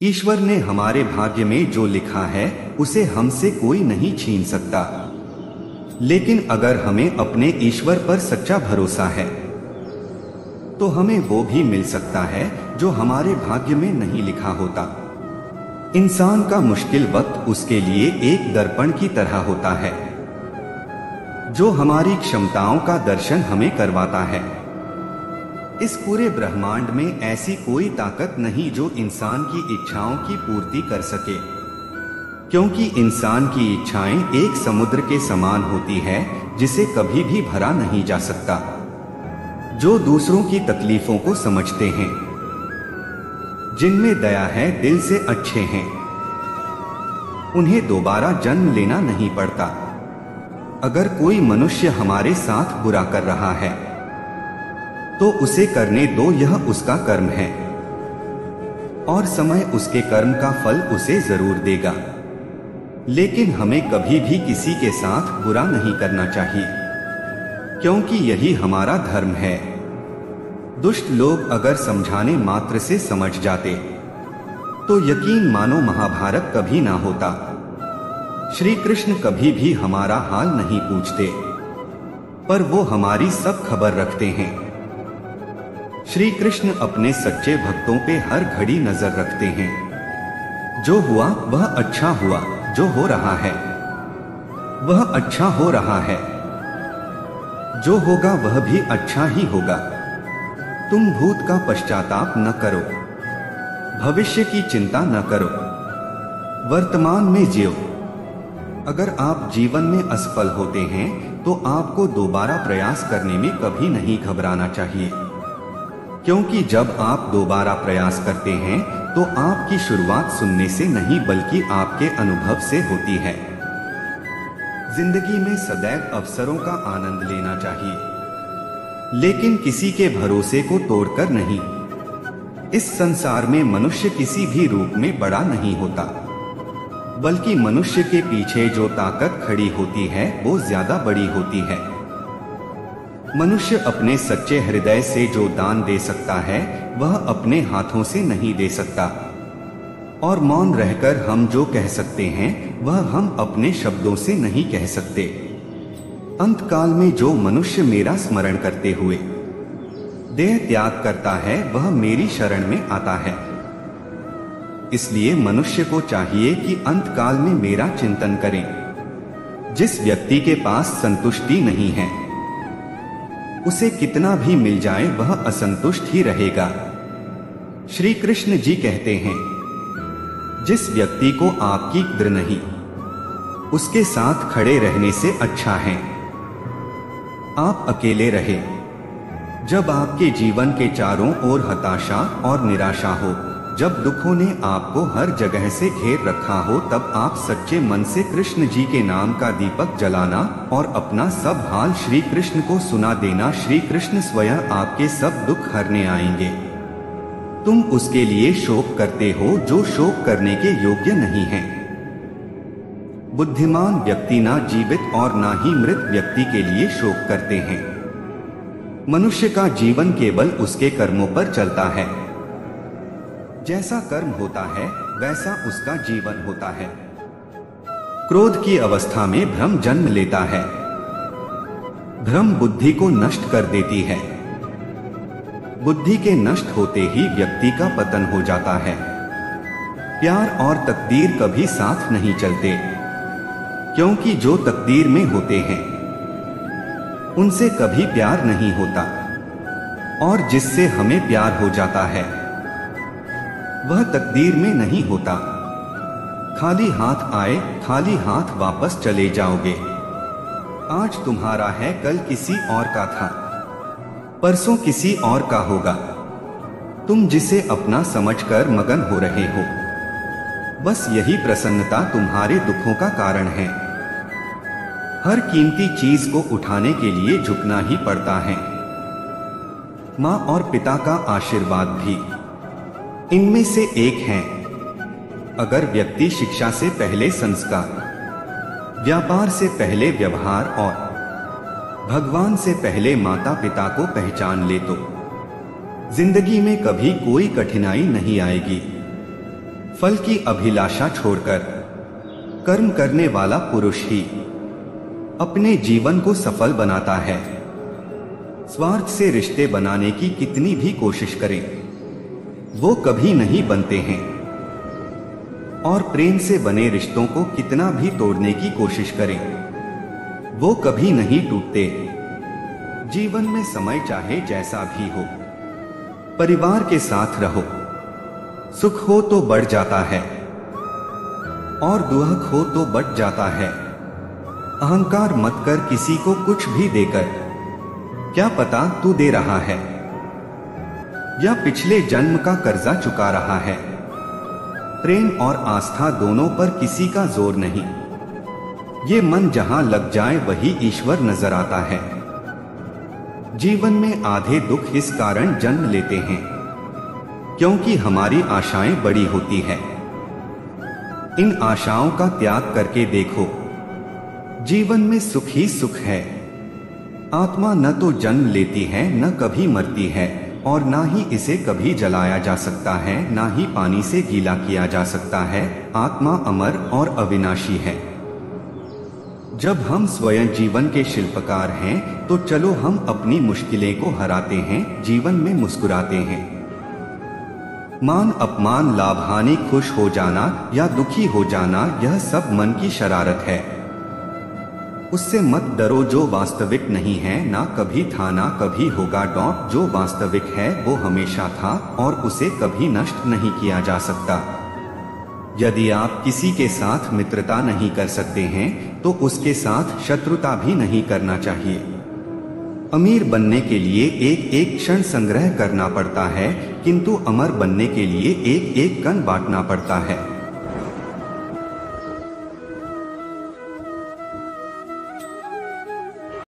ईश्वर ने हमारे भाग्य में जो लिखा है उसे हमसे कोई नहीं छीन सकता। लेकिन अगर हमें अपने ईश्वर पर सच्चा भरोसा है तो हमें वो भी मिल सकता है जो हमारे भाग्य में नहीं लिखा होता। इंसान का मुश्किल वक्त उसके लिए एक दर्पण की तरह होता है जो हमारी क्षमताओं का दर्शन हमें करवाता है। इस पूरे ब्रह्मांड में ऐसी कोई ताकत नहीं जो इंसान की इच्छाओं की पूर्ति कर सके, क्योंकि इंसान की इच्छाएं एक समुद्र के समान होती है जिसे कभी भी भरा नहीं जा सकता। जो दूसरों की तकलीफों को समझते हैं, जिनमें दया है, दिल से अच्छे हैं, उन्हें दोबारा जन्म लेना नहीं पड़ता। अगर कोई मनुष्य हमारे साथ बुरा कर रहा है तो उसे करने दो, यह उसका कर्म है और समय उसके कर्म का फल उसे जरूर देगा। लेकिन हमें कभी भी किसी के साथ बुरा नहीं करना चाहिए, क्योंकि यही हमारा धर्म है। दुष्ट लोग अगर समझाने मात्र से समझ जाते तो यकीन मानो महाभारत कभी ना होता। श्री कृष्ण कभी भी हमारा हाल नहीं पूछते, पर वो हमारी सब खबर रखते हैं। श्री कृष्ण अपने सच्चे भक्तों पे हर घड़ी नजर रखते हैं। जो हुआ वह अच्छा हुआ, जो हो रहा है वह अच्छा हो रहा है, जो होगा वह भी अच्छा ही होगा। तुम भूत का पश्चाताप न करो, भविष्य की चिंता न करो, वर्तमान में जियो। अगर आप जीवन में असफल होते हैं तो आपको दोबारा प्रयास करने में कभी नहीं घबराना चाहिए, क्योंकि जब आप दोबारा प्रयास करते हैं तो आपकी शुरुआत सुनने से नहीं बल्कि आपके अनुभव से होती है। जिंदगी में सदैव अवसरों का आनंद लेना चाहिए, लेकिन किसी के भरोसे को तोड़कर नहीं। इस संसार में मनुष्य किसी भी रूप में बड़ा नहीं होता, बल्कि मनुष्य के पीछे जो ताकत खड़ी होती है वो ज्यादा बड़ी होती है। मनुष्य अपने सच्चे हृदय से जो दान दे सकता है वह अपने हाथों से नहीं दे सकता, और मौन रहकर हम जो कह सकते हैं वह हम अपने शब्दों से नहीं कह सकते। अंतकाल में जो मनुष्य मेरा स्मरण करते हुए देह त्याग करता है वह मेरी शरण में आता है। इसलिए मनुष्य को चाहिए कि अंतकाल में मेरा चिंतन करें। जिस व्यक्ति के पास संतुष्टि नहीं है उसे कितना भी मिल जाए वह असंतुष्ट ही रहेगा। श्री कृष्ण जी कहते हैं, जिस व्यक्ति को आपकी कद्र नहीं उसके साथ खड़े रहने से अच्छा है आप अकेले रहे। जब आपके जीवन के चारों ओर हताशा और निराशा हो, जब दुखों ने आपको हर जगह से घेर रखा हो, तब आप सच्चे मन से कृष्ण जी के नाम का दीपक जलाना और अपना सब हाल श्री कृष्ण को सुना देना। श्री कृष्ण स्वयं आपके सब दुख हरने आएंगे। तुम उसके लिए शोक करते हो जो शोक करने के योग्य नहीं है। बुद्धिमान व्यक्ति ना जीवित और ना ही मृत व्यक्ति के लिए शोक करते हैं। मनुष्य का जीवन केवल उसके कर्मों पर चलता है। जैसा कर्म होता है वैसा उसका जीवन होता है। क्रोध की अवस्था में भ्रम जन्म लेता है। भ्रम बुद्धि को नष्ट कर देती है। बुद्धि के नष्ट होते ही व्यक्ति का पतन हो जाता है। प्यार और तकदीर कभी साथ नहीं चलते, क्योंकि जो तकदीर में होते हैं उनसे कभी प्यार नहीं होता, और जिससे हमें प्यार हो जाता है वह तकदीर में नहीं होता। खाली हाथ आए खाली हाथ वापस चले जाओगे। आज तुम्हारा है, कल किसी और का था, परसों किसी और का होगा। तुम जिसे अपना समझकर मगन हो रहे हो, बस यही प्रसन्नता तुम्हारे दुखों का कारण है। हर कीमती चीज को उठाने के लिए झुकना ही पड़ता है। माँ और पिता का आशीर्वाद भी इनमें से एक है। अगर व्यक्ति शिक्षा से पहले संस्कार, व्यापार से पहले व्यवहार और भगवान से पहले माता पिता को पहचान ले तो जिंदगी में कभी कोई कठिनाई नहीं आएगी। फल की अभिलाषा छोड़कर कर्म करने वाला पुरुष ही अपने जीवन को सफल बनाता है। स्वार्थ से रिश्ते बनाने की कितनी भी कोशिश करें, वो कभी नहीं बनते हैं। और प्रेम से बने रिश्तों को कितना भी तोड़ने की कोशिश करें, वो कभी नहीं टूटते। जीवन में समय चाहे जैसा भी हो, परिवार के साथ रहो। सुख हो तो बढ़ जाता है और दुख हो तो बढ़ जाता है। अहंकार मत कर किसी को कुछ भी देकर, क्या पता तू दे रहा है या पिछले जन्म का कर्जा चुका रहा है। प्रेम और आस्था दोनों पर किसी का जोर नहीं। ये मन जहां लग जाए वही ईश्वर नजर आता है। जीवन में आधे दुख इस कारण जन्म लेते हैं क्योंकि हमारी आशाएं बड़ी होती है। इन आशाओं का त्याग करके देखो, जीवन में सुख ही सुख है। आत्मा न तो जन्म लेती है, न कभी मरती है, और ना ही इसे कभी जलाया जा सकता है, ना ही पानी से गीला किया जा सकता है। आत्मा अमर और अविनाशी है। जब हम स्वयं जीवन के शिल्पकार हैं, तो चलो हम अपनी मुश्किलें को हराते हैं, जीवन में मुस्कुराते हैं। मान अपमान, लाभ हानि, खुश हो जाना या दुखी हो जाना, यह सब मन की शरारत है। उससे मत डरो जो वास्तविक नहीं है, ना कभी था ना कभी होगा। जो वास्तविक है वो हमेशा था और उसे कभी नष्ट नहीं किया जा सकता। यदि आप किसी के साथ मित्रता नहीं कर सकते हैं तो उसके साथ शत्रुता भी नहीं करना चाहिए। अमीर बनने के लिए एक एक क्षण संग्रह करना पड़ता है, किंतु अमर बनने के लिए एक एक कण बांटना पड़ता है।